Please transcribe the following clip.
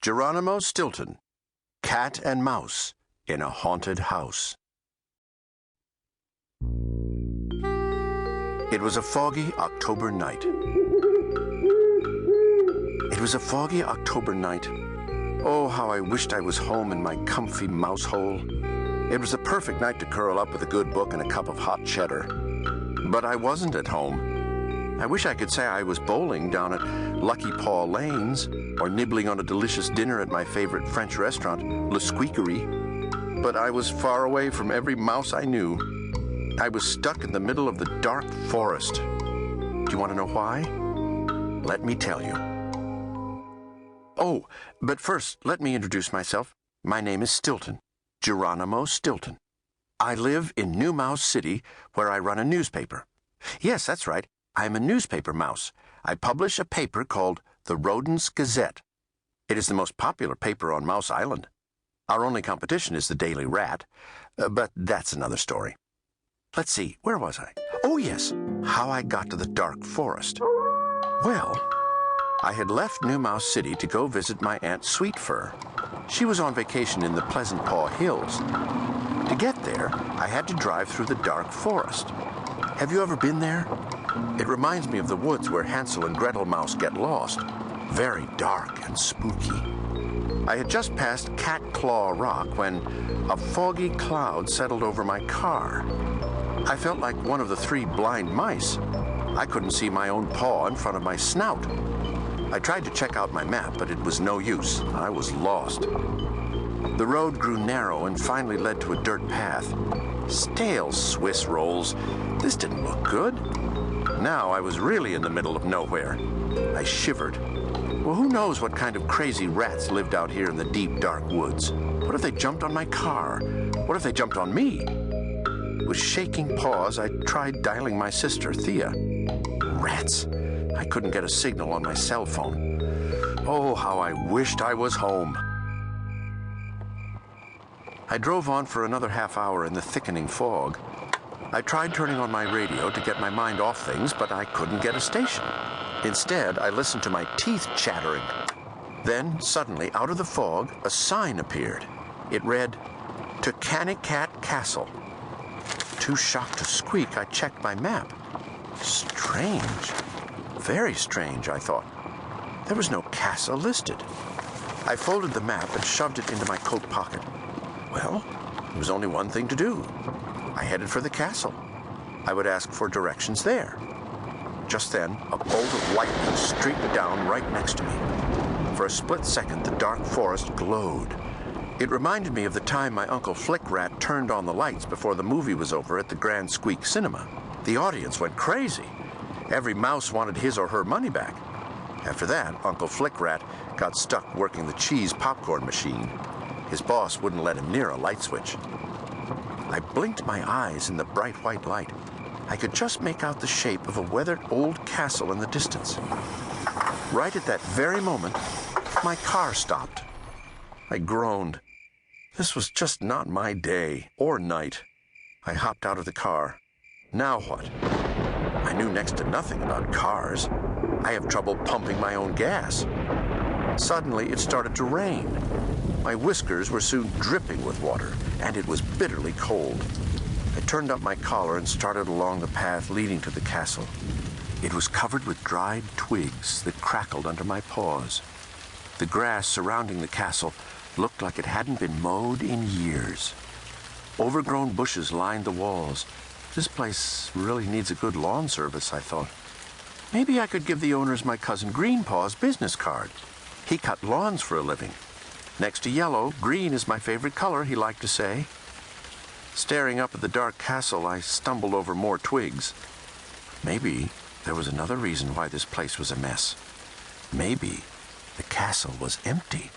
Geronimo Stilton, Cat and Mouse in a Haunted House. It was a foggy October night. Oh, how I wished I was home in my comfy mouse hole. It was the perfect night to curl up with a good book and a cup of hot cheddar. But I wasn't at home. I wish I could say I was bowling down at Lucky Paw Lane's or nibbling on a delicious dinner at my favorite French restaurant, Le Squeakery. But I was far away from every mouse I knew. I was stuck in the middle of the dark forest. Do you want to know why? Let me tell you. Oh, but first, let me introduce myself. My name is Stilton, Geronimo Stilton. I live in New Mouse City, where I run a newspaper. Yes, that's right. I'm a newspaper mouse. I publish a paper called the Rodents Gazette. It is the most popular paper on Mouse Island. Our only competition is the Daily Rat, but that's another story. Let's see, where was I? Oh, yes, how I got to the dark forest. Well, I had left New Mouse City to go visit my Aunt Sweetfur. She was on vacation in the Pleasant Paw Hills. To get there, I had to drive through the dark forest. Have you ever been there? It reminds me of the woods where Hansel and Gretel Mouse get lost. Very dark and spooky. I had just passed Cat Claw Rock when a foggy cloud settled over my car. I felt like one of the three blind mice. I couldn't see my own paw in front of my snout. I tried to check out my map, but it was no use. I was lost. The road grew narrow and finally led to a dirt path. Stale Swiss rolls. This didn't look good. Now I was really in the middle of nowhere. I shivered. Well, who knows what kind of crazy rats lived out here in the deep, dark woods? What if they jumped on my car? What if they jumped on me? With shaking paws, I tried dialing my sister, Thea. Rats! I couldn't get a signal on my cell phone. Oh, how I wished I was home. I drove on for another half hour in the thickening fog. I tried turning on my radio to get my mind off things, but I couldn't get a station. Instead, I listened to my teeth chattering. Then, suddenly, out of the fog, a sign appeared. It read, "To Cannicat Castle." Too shocked to squeak, I checked my map. Strange. Very strange, I thought. There was no castle listed. I folded the map and shoved it into my coat pocket. Well, there was only one thing to do. I headed for the castle. I would ask for directions there. Just then, a bolt of lightning streaked down right next to me. For a split second, the dark forest glowed. It reminded me of the time my Uncle Flick Rat turned on the lights before the movie was over at the Grand Squeak Cinema. The audience went crazy. Every mouse wanted his or her money back. After that, Uncle Flick Rat got stuck working the cheese popcorn machine. His boss wouldn't let him near a light switch. I blinked my eyes in the bright white light. I could just make out the shape of a weathered old castle in the distance. Right at that very moment, my car stopped. I groaned. This was just not my day or night. I hopped out of the car. Now what? I knew next to nothing about cars. I have trouble pumping my own gas. Suddenly, it started to rain. My whiskers were soon dripping with water, and it was bitterly cold. I turned up my collar and started along the path leading to the castle. It was covered with dried twigs that crackled under my paws. The grass surrounding the castle looked like it hadn't been mowed in years. Overgrown bushes lined the walls. This place really needs a good lawn service, I thought. Maybe I could give the owners my cousin Greenpaw's business card. He cut lawns for a living. Next to yellow, green is my favorite color, he liked to say. Staring up at the dark castle, I stumbled over more twigs. Maybe there was another reason why this place was a mess. Maybe the castle was empty.